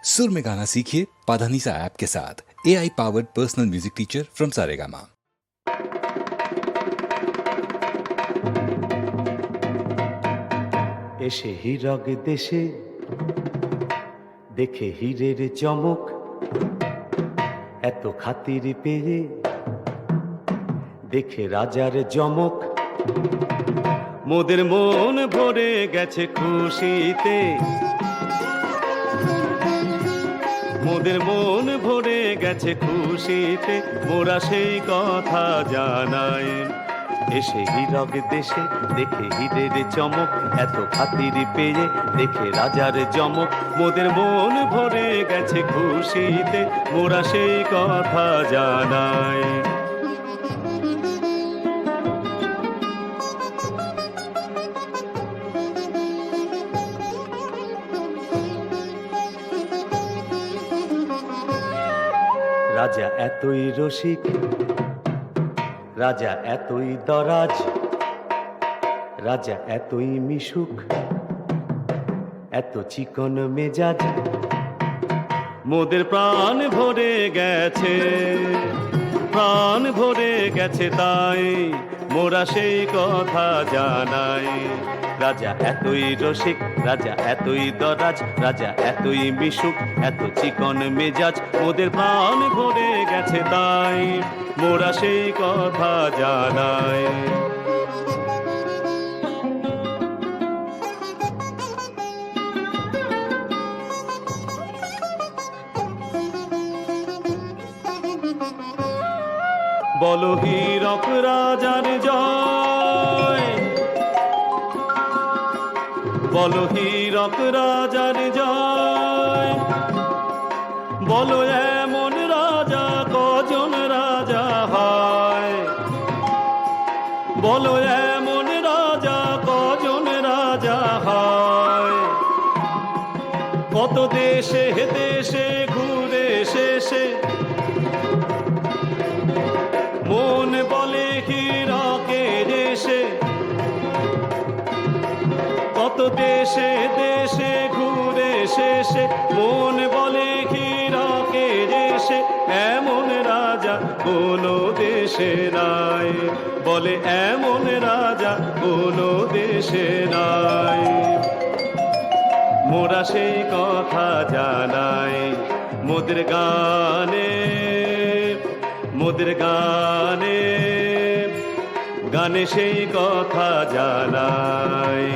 सुर में गाना सीखिए पाधानीसा ऐप के साथ। AI powered personal music teacher from Saregama. এসে হীরক দেশে দেখে হীরের চমক, এত খাতির পেয়ে দেখে রাজার জমক। মোদের মন ভরে গেছে খুশিতে, মোদের মন ভরে গেছে খুশিতে, মোরা সেই কথা জানাই। এসে হীরক দেশে দেখে হীরের চমক, এত খাতির পেয়ে দেখে রাজার জমক। মোদের মন ভরে গেছে খুশিতে, মোরা সেই কথা জানাই। রাজা এতই রসিক, রাজা এতই দরাজ, রাজা এতই মিশুক, এত চিকন মেজাজ। মোদের প্রাণ ভরে গেছে, প্রাণ ভরে গেছে, তাই মোরা সেই কথা জানাই। রাজা এতই রসিক, রাজা এতই দরাজ, রাজা এতই মিশুক, এত চিকন মেজাজ। মোদের প্রাণ ভরে গেছে, তাই মোরা সেই কথা জানাই। বলো হীরক রাজার জয়, বলো হীরক রাজার জয়। বলো এমন রাজা কজন রাজা হয়, বলো এমন রাজা কজন রাজা হয়। কত দেশে দেশে ঘুরে শেষে মন বলে হীরকের দেশে। কত দেশে দেশে ঘুরে শেষে মন বলে হীরকের দেশে। এমন রাজা কোনো দেশে নাই, বলে এমন রাজা কোনো দেশে নাই। মোরা সেই কথা জানাই মোদের গানে, মোদের গানে, গানে সেই কথা জানাই।